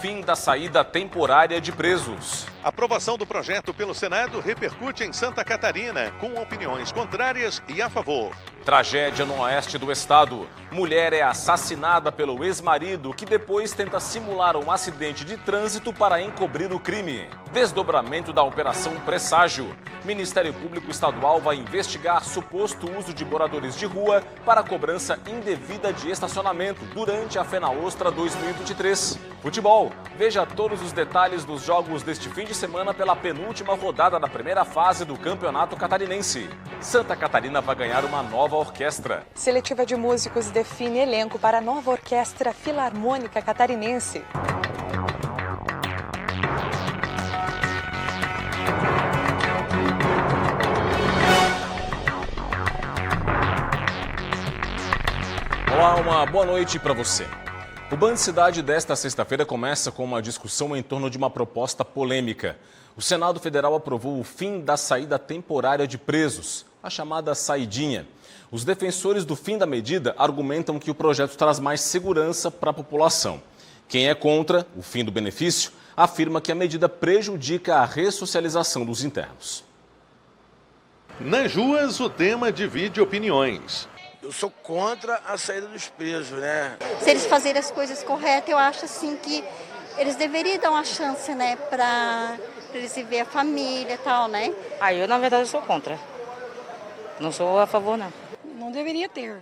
fim da saída temporária de presos. A aprovação do projeto pelo Senado repercute em Santa Catarina, com opiniões contrárias e a favor. Tragédia no oeste do estado. Mulher é assassinada pelo ex-marido, que depois tenta simular um acidente de trânsito para encobrir o crime. Desdobramento da Operação Presságio. Ministério Público Estadual vai investigar suposto uso de moradores de rua para cobrança indevida de estacionamento durante a FenaOstra 2023. Futebol. Veja todos os detalhes dos jogos deste fim de semana pela penúltima rodada da primeira fase do Campeonato Catarinense. Santa Catarina vai ganhar uma nova orquestra. Seletiva de músicos define elenco para a nova Orquestra Filarmônica Catarinense. Olá, uma boa noite para você. O Band Cidade desta sexta-feira começa com uma discussão em torno de uma proposta polêmica. O Senado Federal aprovou o fim da saída temporária de presos, a chamada saidinha. Os defensores do fim da medida argumentam que o projeto traz mais segurança para a população. Quem é contra o fim do benefício afirma que a medida prejudica a ressocialização dos internos. Nas ruas, o tema divide opiniões. Eu sou contra a saída dos presos, né? Se eles fazerem as coisas corretas, eu acho assim que eles deveriam dar uma chance, né, para eles viver a família e tal, né? Eu, na verdade, sou contra. Não sou a favor, não. Não deveria ter,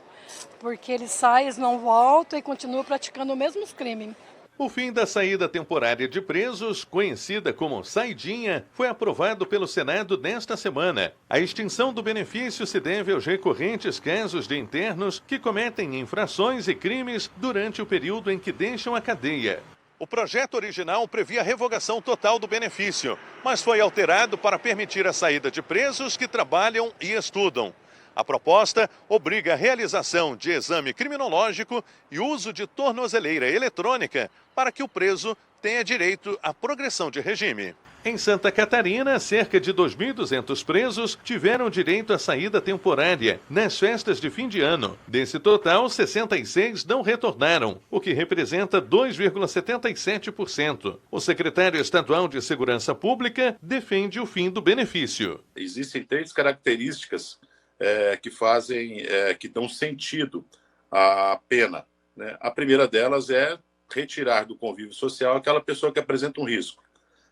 porque eles saem, eles não voltam e continuam praticando os mesmos crimes. O fim da saída temporária de presos, conhecida como saidinha, foi aprovado pelo Senado nesta semana. A extinção do benefício se deve aos recorrentes casos de internos que cometem infrações e crimes durante o período em que deixam a cadeia. O projeto original previa a revogação total do benefício, mas foi alterado para permitir a saída de presos que trabalham e estudam. A proposta obriga a realização de exame criminológico e uso de tornozeleira eletrônica para que o preso tenha direito à progressão de regime. Em Santa Catarina, cerca de 2.200 presos tiveram direito à saída temporária nas festas de fim de ano. Desse total, 66 não retornaram, o que representa 2,77%. O secretário estadual de Segurança Pública defende o fim do benefício. Existem 3 características que dão sentido à pena, né? A primeira delas é retirar do convívio social aquela pessoa que apresenta um risco.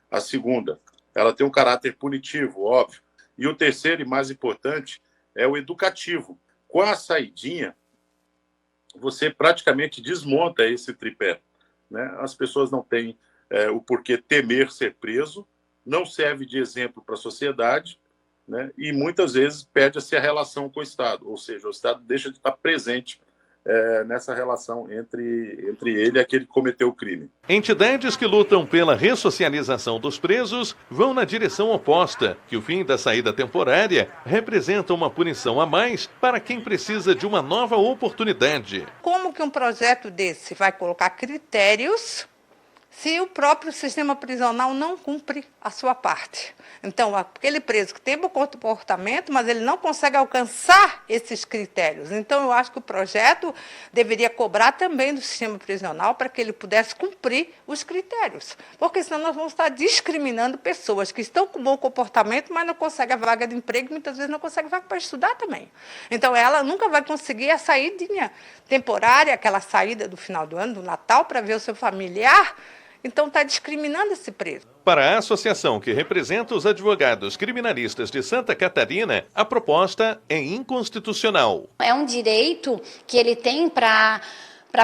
A segunda, ela tem um caráter punitivo, óbvio. E o terceiro e mais importante é o educativo. Com a saidinha, você praticamente desmonta esse tripé, né? As pessoas não têm o porquê temer ser preso, não serve de exemplo para a sociedade, né? E muitas vezes perde-se a relação com o Estado, ou seja, o Estado deixa de estar presente nessa relação entre ele e aquele que cometeu o crime. Entidades que lutam pela ressocialização dos presos vão na direção oposta, que o fim da saída temporária representa uma punição a mais para quem precisa de uma nova oportunidade. Como que um projeto desse vai colocar critérios se o próprio sistema prisional não cumpre a sua parte? Então, aquele preso que tem bom comportamento, mas ele não consegue alcançar esses critérios. Então, eu acho que o projeto deveria cobrar também do sistema prisional para que ele pudesse cumprir os critérios. Porque senão nós vamos estar discriminando pessoas que estão com bom comportamento, mas não conseguem a vaga de emprego e muitas vezes não conseguem vaga para estudar também. Então, ela nunca vai conseguir a saídinha temporária, aquela saída do final do ano, do Natal, para ver o seu familiar. Então, está discriminando esse preso. Para a associação que representa os advogados criminalistas de Santa Catarina, a proposta é inconstitucional. É um direito que ele tem para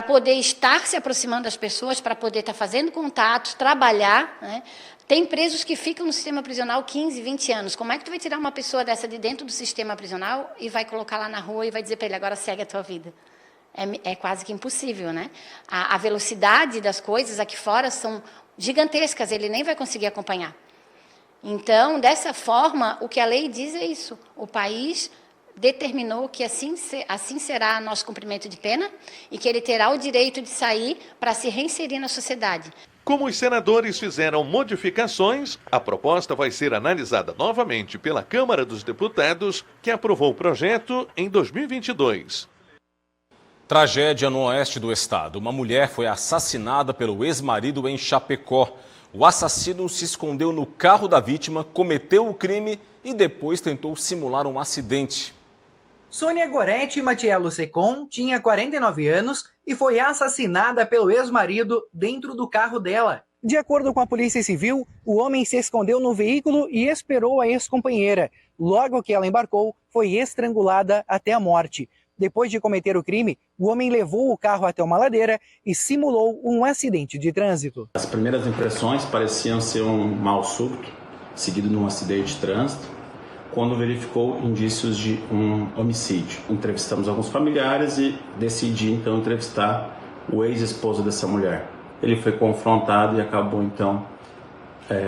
poder estar se aproximando das pessoas, para poder estar fazendo contatos, trabalhar, né? Tem presos que ficam no sistema prisional 15, 20 anos. Como é que tu vai tirar uma pessoa dessa de dentro do sistema prisional e vai colocar lá na rua e vai dizer para ele, agora segue a tua vida? É quase que impossível, né? A velocidade das coisas aqui fora são gigantescas, ele nem vai conseguir acompanhar. Então, dessa forma, o que a lei diz é isso. O país determinou que assim será nosso cumprimento de pena e que ele terá o direito de sair para se reinserir na sociedade. Como os senadores fizeram modificações, a proposta vai ser analisada novamente pela Câmara dos Deputados, que aprovou o projeto em 2022. Tragédia no oeste do estado. Uma mulher foi assassinada pelo ex-marido em Chapecó. O assassino se escondeu no carro da vítima, cometeu o crime e depois tentou simular um acidente. Sônia Gorete Matiello Secom tinha 49 anos e foi assassinada pelo ex-marido dentro do carro dela. De acordo com a Polícia Civil, o homem se escondeu no veículo e esperou a ex-companheira. Logo que ela embarcou, foi estrangulada até a morte. Depois de cometer o crime, o homem levou o carro até uma ladeira e simulou um acidente de trânsito. As primeiras impressões pareciam ser um mal súbito, seguido de um acidente de trânsito, quando verificou indícios de um homicídio. Entrevistamos alguns familiares e decidi então entrevistar o ex-esposo dessa mulher. Ele foi confrontado e acabou então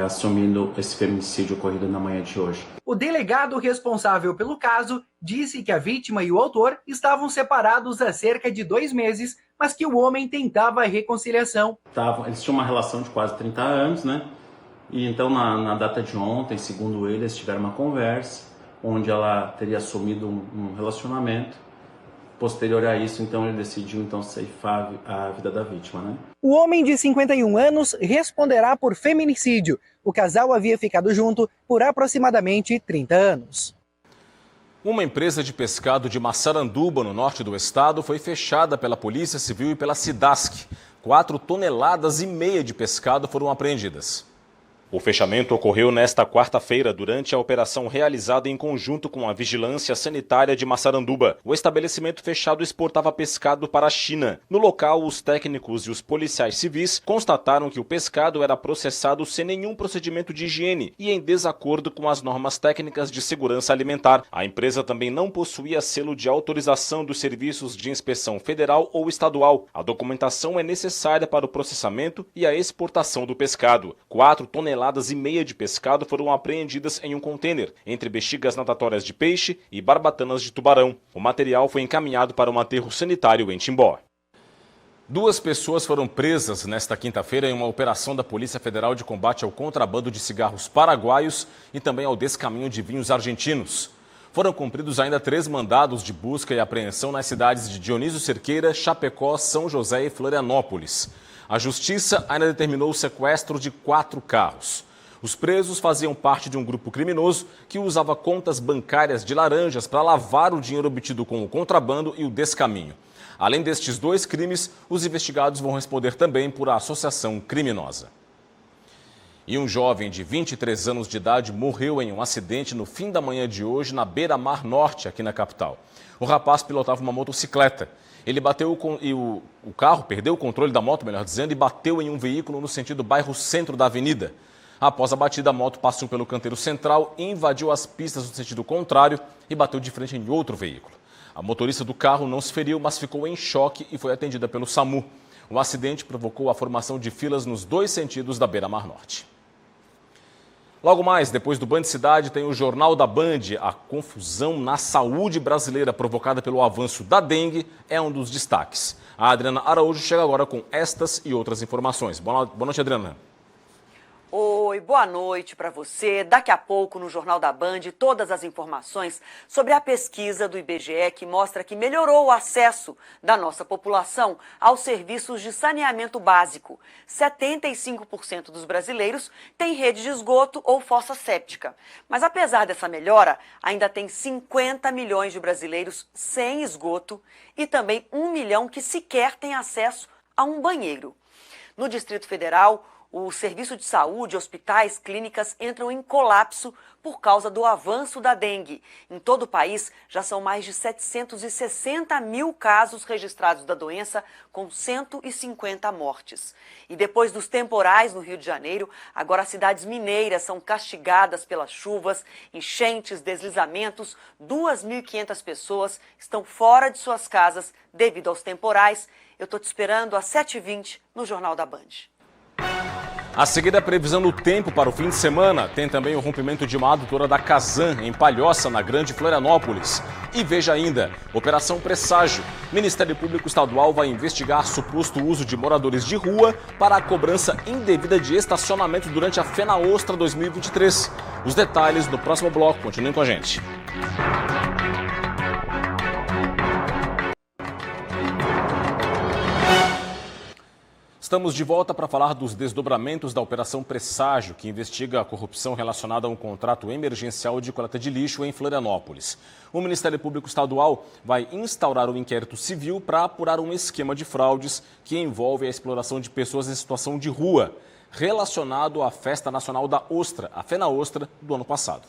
assumindo esse feminicídio ocorrido na manhã de hoje. O delegado responsável pelo caso disse que a vítima e o autor estavam separados há cerca de 2 meses, mas que o homem tentava a reconciliação. Eles tinham uma relação de quase 30 anos, né? E então na data de ontem, segundo ele, eles tiveram uma conversa onde ela teria assumido um relacionamento. Posterior a isso, então, ele decidiu então ceifar a vida da vítima, né? O homem de 51 anos responderá por feminicídio. O casal havia ficado junto por aproximadamente 30 anos. Uma empresa de pescado de Massaranduba, no norte do estado, foi fechada pela Polícia Civil e pela Cidasc. 4,5 toneladas de pescado foram apreendidas. O fechamento ocorreu nesta quarta-feira durante a operação realizada em conjunto com a Vigilância Sanitária de Massaranduba. O estabelecimento fechado exportava pescado para a China. No local, os técnicos e os policiais civis constataram que o pescado era processado sem nenhum procedimento de higiene e em desacordo com as normas técnicas de segurança alimentar. A empresa também não possuía selo de autorização dos serviços de inspeção federal ou estadual. A documentação é necessária para o processamento e a exportação do pescado. 4,5 toneladas de pescado foram apreendidas em um contêiner, entre bexigas natatórias de peixe e barbatanas de tubarão. O material foi encaminhado para um aterro sanitário em Timbó. 2 pessoas foram presas nesta quinta-feira em uma operação da Polícia Federal de combate ao contrabando de cigarros paraguaios e também ao descaminho de vinhos argentinos. Foram cumpridos ainda 3 mandados de busca e apreensão nas cidades de Dionísio Cerqueira, Chapecó, São José e Florianópolis. A Justiça ainda determinou o sequestro de 4 carros. Os presos faziam parte de um grupo criminoso que usava contas bancárias de laranjas para lavar o dinheiro obtido com o contrabando e o descaminho. Além destes 2 crimes, os investigados vão responder também por associação criminosa. E um jovem de 23 anos de idade morreu em um acidente no fim da manhã de hoje na Beira-Mar Norte, aqui na capital. O rapaz pilotava uma motocicleta. Ele bateu o carro, perdeu o controle da moto, melhor dizendo, e bateu em um veículo no sentido bairro centro da avenida. Após a batida, a moto passou pelo canteiro central, invadiu as pistas no sentido contrário e bateu de frente em outro veículo. A motorista do carro não se feriu, mas ficou em choque e foi atendida pelo SAMU. O acidente provocou a formação de filas nos 2 sentidos da Beira-Mar Norte. Logo mais, depois do Band Cidade, tem o Jornal da Band. A confusão na saúde brasileira provocada pelo avanço da dengue é um dos destaques. A Adriana Araújo chega agora com estas e outras informações. Boa noite, Adriana. Oi, boa noite para você. Daqui a pouco no Jornal da Band, todas as informações sobre a pesquisa do IBGE que mostra que melhorou o acesso da nossa população aos serviços de saneamento básico. 75% dos brasileiros têm rede de esgoto ou fossa séptica. Mas apesar dessa melhora, ainda tem 50 milhões de brasileiros sem esgoto e também 1 milhão que sequer tem acesso a um banheiro. No Distrito Federal, o serviço de saúde, hospitais, clínicas entram em colapso por causa do avanço da dengue. Em todo o país, já são mais de 760 mil casos registrados da doença, com 150 mortes. E depois dos temporais no Rio de Janeiro, agora as cidades mineiras são castigadas pelas chuvas, enchentes, deslizamentos. 2.500 pessoas estão fora de suas casas devido aos temporais. Eu estou te esperando às 7h20 no Jornal da Band. A seguir, a previsão do tempo para o fim de semana. Tem também o rompimento de uma adutora da Casan, em Palhoça, na Grande Florianópolis. E veja ainda, Operação Presságio. Ministério Público Estadual vai investigar suposto uso de moradores de rua para a cobrança indevida de estacionamento durante a Fena Ostra 2023. Os detalhes no próximo bloco. Continuem com a gente. Estamos de volta para falar dos desdobramentos da Operação Presságio, que investiga a corrupção relacionada a um contrato emergencial de coleta de lixo em Florianópolis. O Ministério Público Estadual vai instaurar um inquérito civil para apurar um esquema de fraudes que envolve a exploração de pessoas em situação de rua, relacionado à Festa Nacional da Ostra, a FenaOstra, do ano passado.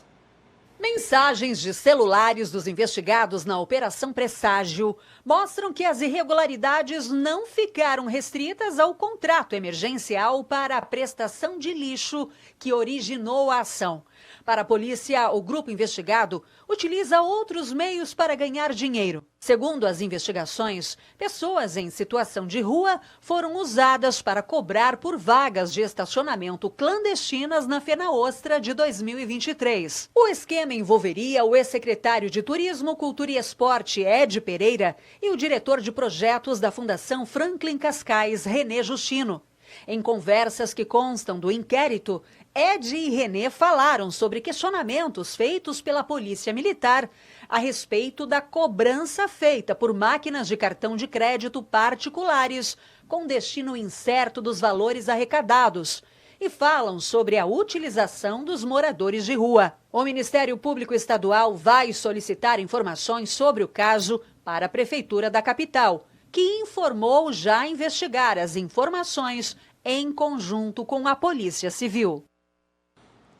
Mensagens de celulares dos investigados na Operação Presságio mostram que as irregularidades não ficaram restritas ao contrato emergencial para a prestação de lixo que originou a ação. Para a polícia, o grupo investigado utiliza outros meios para ganhar dinheiro. Segundo as investigações, pessoas em situação de rua foram usadas para cobrar por vagas de estacionamento clandestinas na FenaOstra de 2023. O esquema envolveria o ex-secretário de Turismo, Cultura e Esporte, Ed Pereira, e o diretor de projetos da Fundação Franklin Cascais, René Justino. Em conversas que constam do inquérito, Ed e René falaram sobre questionamentos feitos pela Polícia Militar a respeito da cobrança feita por máquinas de cartão de crédito particulares com destino incerto dos valores arrecadados e falam sobre a utilização dos moradores de rua. O Ministério Público Estadual vai solicitar informações sobre o caso para a Prefeitura da capital, que informou já investigar as informações em conjunto com a Polícia Civil.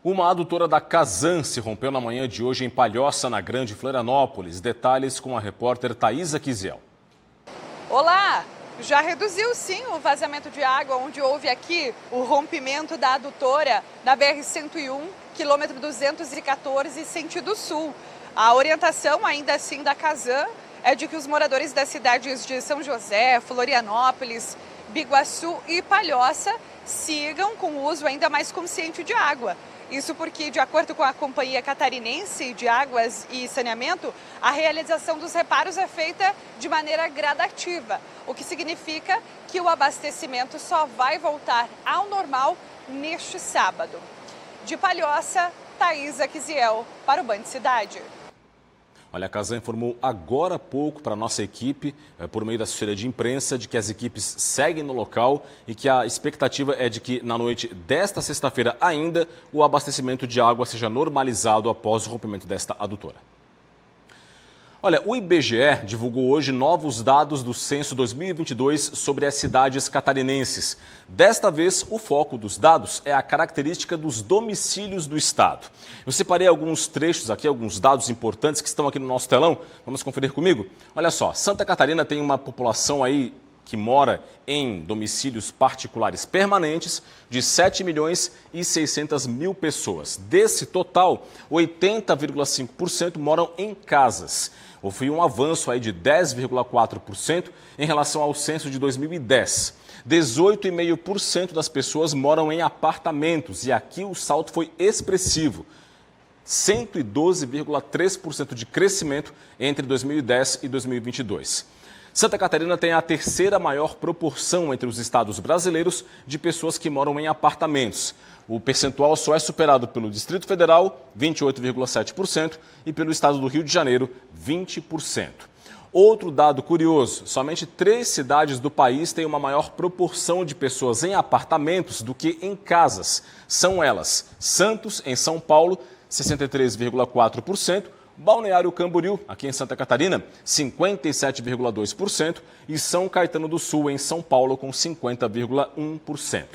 Uma adutora da Casan se rompeu na manhã de hoje em Palhoça, na Grande Florianópolis. Detalhes com a repórter Thaisa Kiziel. Olá! Já reduziu sim o vazamento de água, onde houve aqui o rompimento da adutora na BR-101, quilômetro 214, sentido sul. A orientação ainda assim da Casan é de que os moradores das cidades de São José, Florianópolis, Biguaçu e Palhoça sigam com o uso ainda mais consciente de água. Isso porque, de acordo com a Companhia Catarinense de Águas e Saneamento, a realização dos reparos é feita de maneira gradativa, o que significa que o abastecimento só vai voltar ao normal neste sábado. De Palhoça, Thaisa Kiziel, para o Band Cidade. Olha, a Casan informou agora há pouco para a nossa equipe, por meio da assessoria de imprensa, de que as equipes seguem no local e que a expectativa é de que na noite desta sexta-feira ainda o abastecimento de água seja normalizado após o rompimento desta adutora. Olha, o IBGE divulgou hoje novos dados do censo 2022 sobre as cidades catarinenses. Desta vez, o foco dos dados é a característica dos domicílios do estado. Eu separei alguns trechos aqui, alguns dados importantes que estão aqui no nosso telão. Vamos conferir comigo? Olha só, Santa Catarina tem uma população aí que mora em domicílios particulares permanentes de 7.600.000 pessoas. Desse total, 80,5% moram em casas. Houve um avanço aí de 10,4% em relação ao censo de 2010. 18,5% das pessoas moram em apartamentos e aqui o salto foi expressivo. 112,3% de crescimento entre 2010 e 2022. Santa Catarina tem a terceira maior proporção entre os estados brasileiros de pessoas que moram em apartamentos. O percentual só é superado pelo Distrito Federal, 28,7%, e pelo estado do Rio de Janeiro, 20%. Outro dado curioso, somente 3 cidades do país têm uma maior proporção de pessoas em apartamentos do que em casas. São elas: Santos, em São Paulo, 63,4%, Balneário Camboriú, aqui em Santa Catarina, 57,2%, e São Caetano do Sul, em São Paulo, com 50,1%.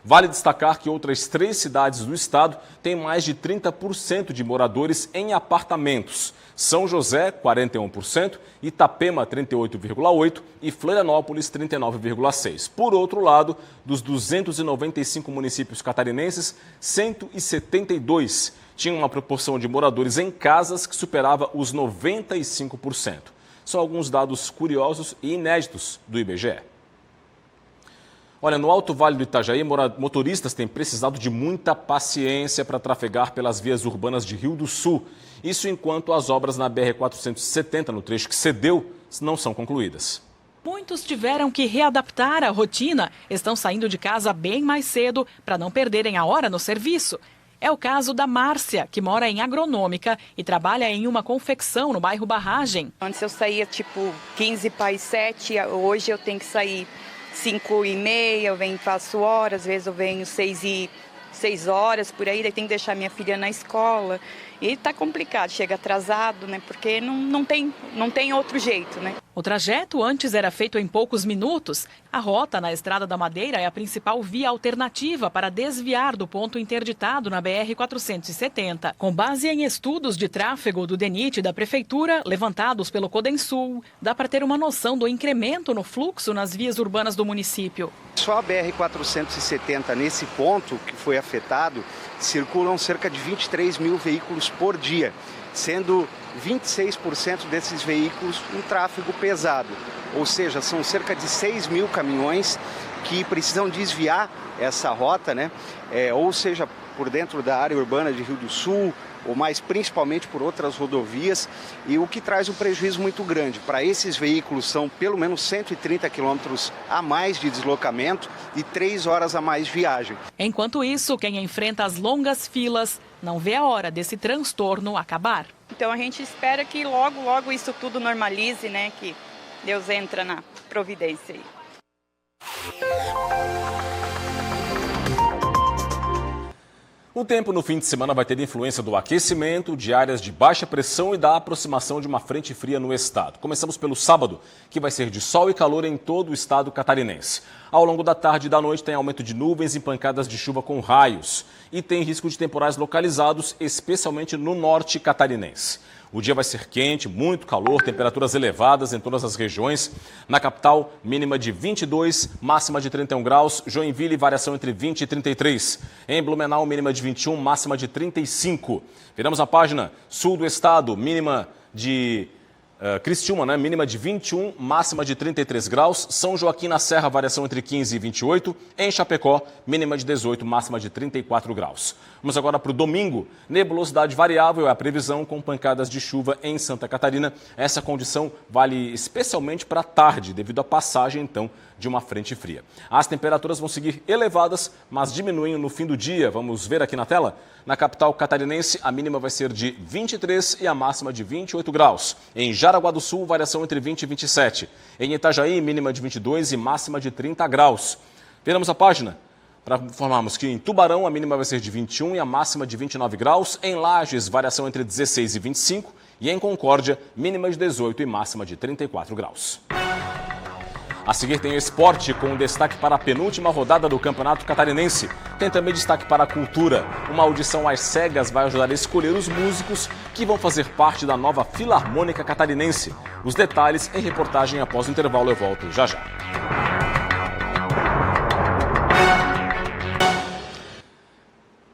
Vale destacar que outras 3 cidades do estado têm mais de 30% de moradores em apartamentos. São José, 41%, Itapema, 38,8% e Florianópolis, 39,6%. Por outro lado, dos 295 municípios catarinenses, 172 tinham uma proporção de moradores em casas que superava os 95%. São alguns dados curiosos e inéditos do IBGE. Olha, no Alto Vale do Itajaí, motoristas têm precisado de muita paciência para trafegar pelas vias urbanas de Rio do Sul. Isso enquanto as obras na BR-470, no trecho que cedeu, não são concluídas. Muitos tiveram que readaptar a rotina, estão saindo de casa bem mais cedo para não perderem a hora no serviço. É o caso da Márcia, que mora em Agronômica e trabalha em uma confecção no bairro Barragem. Antes eu saía tipo 15 para as 7, hoje eu tenho que sair 5h30, eu venho e faço horas, às vezes eu venho 6 horas, por aí, daí tem que deixar minha filha na escola. E tá complicado, chega atrasado, né? Porque não tem outro jeito, né? O trajeto antes era feito em poucos minutos. A rota na Estrada da Madeira é a principal via alternativa para desviar do ponto interditado na BR-470. Com base em estudos de tráfego do DENIT e da Prefeitura, levantados pelo Codensul, dá para ter uma noção do incremento no fluxo nas vias urbanas do município. Só a BR-470, nesse ponto que foi afetado, circulam cerca de 23 mil veículos por dia, sendo 26% desses veículos um tráfego pesado. Ou seja, são cerca de 6 mil caminhões que precisam desviar essa rota, né? Ou seja, por dentro da área urbana de Rio do Sul, ou mais principalmente por outras rodovias, e o que traz um prejuízo muito grande. Para esses veículos são pelo menos 130 quilômetros a mais de deslocamento e 3 horas a mais de viagem. Enquanto isso, quem enfrenta as longas filas não vê a hora desse transtorno acabar. Então a gente espera que logo isso tudo normalize, né? Que Deus entra na providência aí. O tempo no fim de semana vai ter influência do aquecimento, de áreas de baixa pressão e da aproximação de uma frente fria no estado. Começamos pelo sábado, que vai ser de sol e calor em todo o estado catarinense. Ao longo da tarde e da noite tem aumento de nuvens e pancadas de chuva com raios. E tem risco de temporais localizados, especialmente no norte catarinense. O dia vai ser quente, muito calor, temperaturas elevadas em todas as regiões. Na capital, mínima de 22, máxima de 31 graus. Joinville, variação entre 20 e 33. Em Blumenau, mínima de 21, máxima de 35. Viramos a página sul do estado, mínima de Criciúma, né? Mínima de 21, máxima de 33 graus. São Joaquim na Serra, variação entre 15 e 28. Em Chapecó, mínima de 18, máxima de 34 graus. Vamos agora para o domingo. Nebulosidade variável é a previsão com pancadas de chuva em Santa Catarina. Essa condição vale especialmente para a tarde, devido à passagem, então, de uma frente fria. As temperaturas vão seguir elevadas, mas diminuindo no fim do dia. Vamos ver aqui na tela? Na capital catarinense, a mínima vai ser de 23 e a máxima de 28 graus. Em Jaraguá do Sul, variação entre 20 e 27. Em Itajaí, mínima de 22 e máxima de 30 graus. Viramos a página para informarmos que em Tubarão, a mínima vai ser de 21 e a máxima de 29 graus. Em Lages, variação entre 16 e 25. E em Concórdia, mínima de 18 e máxima de 34 graus. A seguir tem o esporte, com destaque para a penúltima rodada do Campeonato Catarinense. Tem também destaque para a cultura. Uma audição às cegas vai ajudar a escolher os músicos que vão fazer parte da nova Filarmônica Catarinense. Os detalhes em reportagem após o intervalo. Eu volto já já.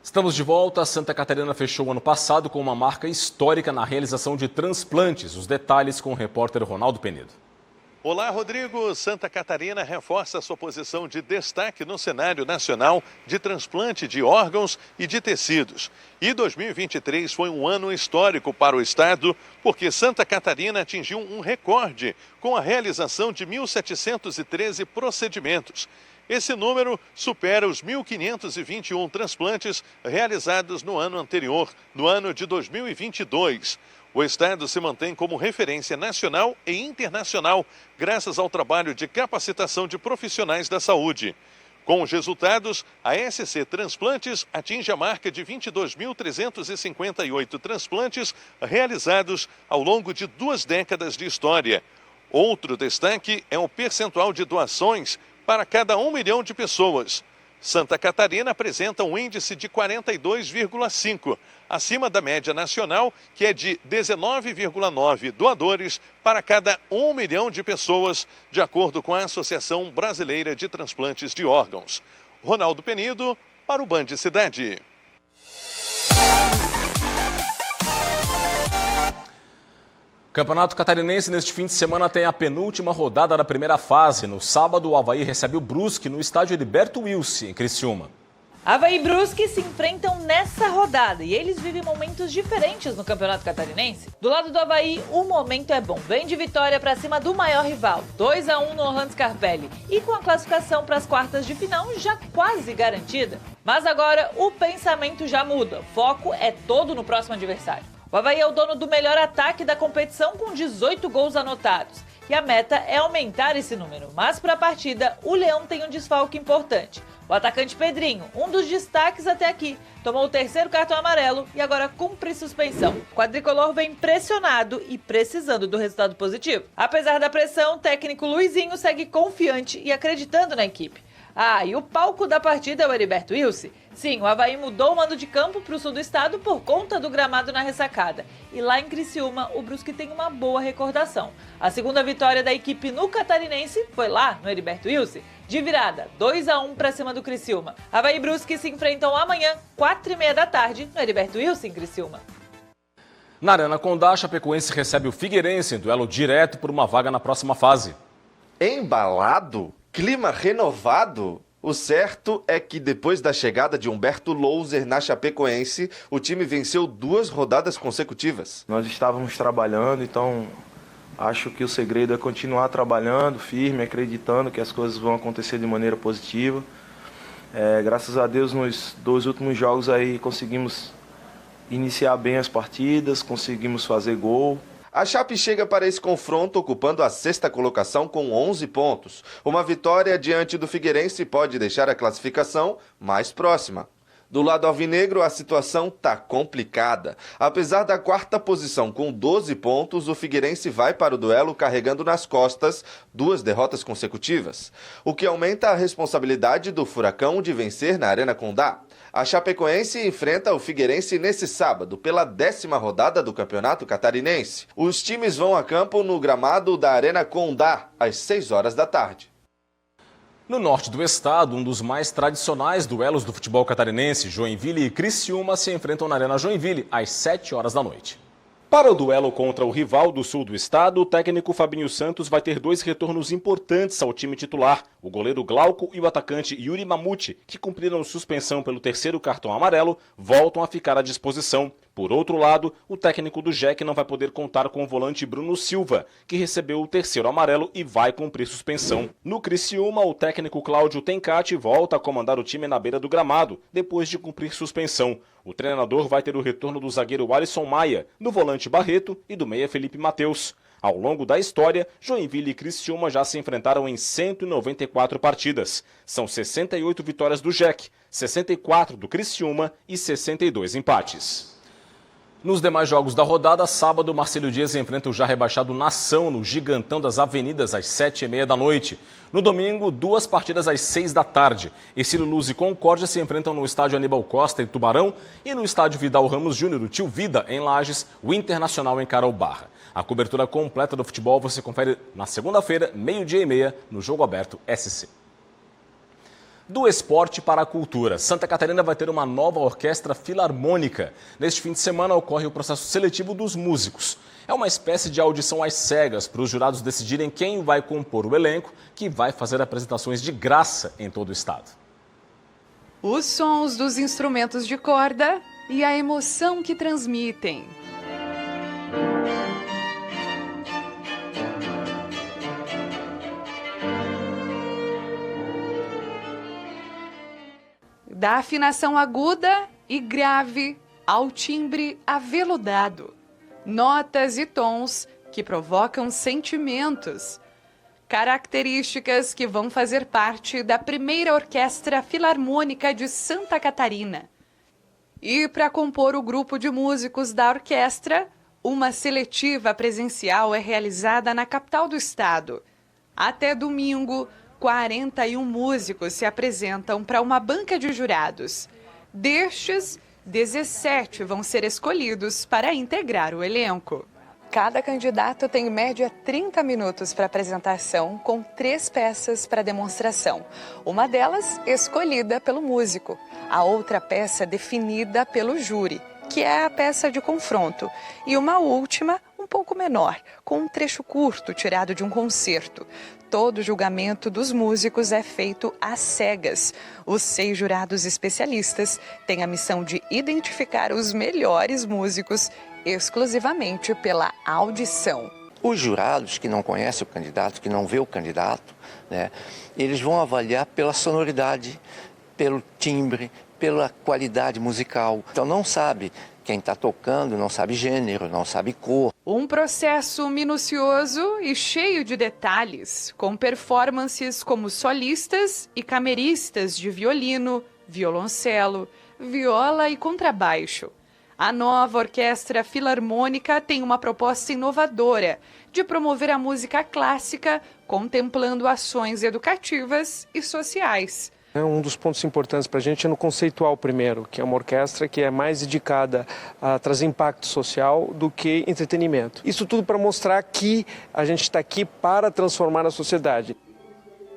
Estamos de volta. Santa Catarina fechou o ano passado com uma marca histórica na realização de transplantes. Os detalhes com o repórter Ronaldo Penedo. Olá, Rodrigo. Santa Catarina reforça sua posição de destaque no cenário nacional de transplante de órgãos e de tecidos. E 2023 foi um ano histórico para o estado, porque Santa Catarina atingiu um recorde com a realização de 1.713 procedimentos. Esse número supera os 1.521 transplantes realizados no ano anterior, no ano de 2022. O estado se mantém como referência nacional e internacional, graças ao trabalho de capacitação de profissionais da saúde. Com os resultados, a SC Transplantes atinge a marca de 22.358 transplantes realizados ao longo de 2 décadas de história. Outro destaque é o percentual de doações para cada 1 milhão de pessoas. Santa Catarina apresenta um índice de 42,5, acima da média nacional, que é de 19,9 doadores para cada 1 milhão de pessoas, de acordo com a Associação Brasileira de Transplantes de Órgãos. Ronaldo Penido, para o Band Cidade. Campeonato Catarinense neste fim de semana tem a penúltima rodada da primeira fase. No sábado, o Avaí recebe o Brusque no estádio Heriberto Wilson, em Criciúma. Avaí e Brusque se enfrentam nessa rodada e eles vivem momentos diferentes no Campeonato Catarinense. Do lado do Avaí, o momento é bom. Vem de vitória para cima do maior rival, 2-1 no Orlando Scarpelli. E com a classificação para as quartas de final já quase garantida. Mas agora o pensamento já muda. O foco é todo no próximo adversário. O Avaí é o dono do melhor ataque da competição com 18 gols anotados. e a meta é aumentar esse número. Mas para a partida, o Leão tem um desfalque importante. O atacante Pedrinho, um dos destaques até aqui, tomou o 3º cartão amarelo e agora cumpre suspensão. O quadricolor vem pressionado e precisando do resultado positivo. Apesar da pressão, o técnico Luizinho segue confiante e acreditando na equipe. E o palco da partida é o Heriberto Wilson. Sim, o Avaí mudou o mando de campo para o sul do estado por conta do gramado na ressacada. E lá em Criciúma, o Brusque tem uma boa recordação. A segunda vitória da equipe no Catarinense foi lá no Heriberto Wilson, de virada, 2-1 para cima do Criciúma. Avaí e Brusque se enfrentam amanhã, 4h30 da tarde, no Heriberto Wilson, em Criciúma. Na Arena Condá, a Chapecoense recebe o Figueirense em duelo direto por uma vaga na próxima fase. Embalado? Clima renovado? O certo é que depois da chegada de Humberto Louser na Chapecoense, o time venceu 2 rodadas consecutivas. Nós estávamos trabalhando, então acho que o segredo é continuar trabalhando, firme, acreditando que as coisas vão acontecer de maneira positiva. Graças a Deus, nos 2 últimos jogos aí conseguimos iniciar bem as partidas, conseguimos fazer gol. A Chape chega para esse confronto ocupando a 6ª colocação com 11 pontos. Uma vitória diante do Figueirense pode deixar a classificação mais próxima. Do lado alvinegro, a situação tá complicada. Apesar da 4ª posição com 12 pontos, o Figueirense vai para o duelo carregando nas costas 2 derrotas consecutivas, o que aumenta a responsabilidade do Furacão de vencer na Arena Condá. A Chapecoense enfrenta o Figueirense nesse sábado, pela 10ª rodada do Campeonato Catarinense. Os times vão a campo no gramado da Arena Condá, às 6 horas da tarde. No norte do estado, um dos mais tradicionais duelos do futebol catarinense, Joinville e Criciúma se enfrentam na Arena Joinville, às 7 horas da noite. Para o duelo contra o rival do sul do estado, o técnico Fabinho Santos vai ter 2 retornos importantes ao time titular. O goleiro Glauco e o atacante Yuri Mamute, que cumpriram suspensão pelo 3º cartão amarelo, voltam a ficar à disposição. Por outro lado, o técnico do JEC não vai poder contar com o volante Bruno Silva, que recebeu o 3º amarelo e vai cumprir suspensão. No Criciúma, o técnico Cláudio Tencati volta a comandar o time na beira do gramado, depois de cumprir suspensão. O treinador vai ter o retorno do zagueiro Alisson Maia, do volante Barreto e do meia Felipe Mateus. Ao longo da história, Joinville e Criciúma já se enfrentaram em 194 partidas. São 68 vitórias do JEC, 64 do Criciúma e 62 empates. Nos demais jogos da rodada, sábado, Marcílio Dias enfrenta o já rebaixado Nação no Gigantão das Avenidas às 7h30 da noite. No domingo, 2 partidas às 6 da tarde. Ercílio Luz e Concórdia se enfrentam no estádio Aníbal Costa, em Tubarão, e no estádio Vidal Ramos Júnior, do Tio Vida, em Lages, o Internacional encara o Barra. A cobertura completa do futebol você confere na segunda-feira, 12h30, no Jogo Aberto SC. Do esporte para a cultura, Santa Catarina vai ter uma nova orquestra filarmônica. Neste fim de semana ocorre o processo seletivo dos músicos. É uma espécie de audição às cegas para os jurados decidirem quem vai compor o elenco, que vai fazer apresentações de graça em todo o estado. Os sons dos instrumentos de corda e a emoção que transmitem. Da afinação aguda e grave ao timbre aveludado. Notas e tons que provocam sentimentos. Características que vão fazer parte da primeira Orquestra Filarmônica de Santa Catarina. E para compor o grupo de músicos da orquestra, uma seletiva presencial é realizada na capital do estado. Até domingo, 41 músicos se apresentam para uma banca de jurados. Destes, 17 vão ser escolhidos para integrar o elenco. Cada candidato tem em média 30 minutos para apresentação, com 3 peças para demonstração. Uma delas escolhida pelo músico, a outra peça definida pelo júri, que é a peça de confronto, e uma última um pouco menor, com um trecho curto tirado de um concerto. Todo julgamento dos músicos é feito às cegas. Os 6 jurados especialistas têm a missão de identificar os melhores músicos exclusivamente pela audição. Os jurados que não conhecem o candidato, que não vê o candidato, eles vão avaliar pela sonoridade pelo timbre, pela qualidade musical. Então não sabe quem está tocando, não sabe gênero, não sabe cor. Um processo minucioso e cheio de detalhes, com performances como solistas e cameristas de violino, violoncelo, viola e contrabaixo. A nova Orquestra Filarmônica tem uma proposta inovadora de promover a música clássica, contemplando ações educativas e sociais. Um dos pontos importantes para a gente é no conceitual primeiro, que é uma orquestra que é mais dedicada a trazer impacto social do que entretenimento. Isso tudo para mostrar que a gente está aqui para transformar a sociedade.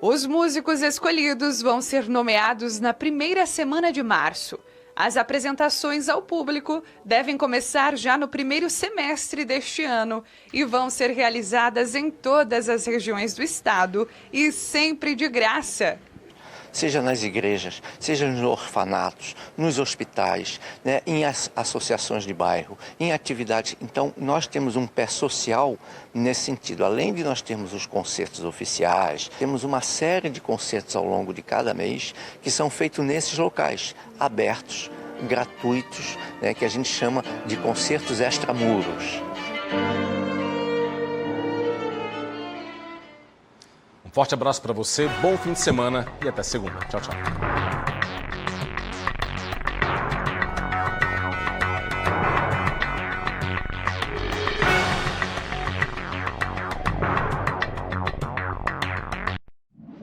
Os músicos escolhidos vão ser nomeados na primeira semana de março. As apresentações ao público devem começar já no primeiro semestre deste ano e vão ser realizadas em todas as regiões do estado e sempre de graça. Seja nas igrejas, seja nos orfanatos, nos hospitais, né, em associações de bairro, em atividades. Então, nós temos um pé social nesse sentido. Além de nós termos os concertos oficiais, temos uma série de concertos ao longo de cada mês que são feitos nesses locais, abertos, gratuitos, né, que a gente chama de concertos extramuros. Um forte abraço para você, bom fim de semana e até segunda. Tchau, tchau.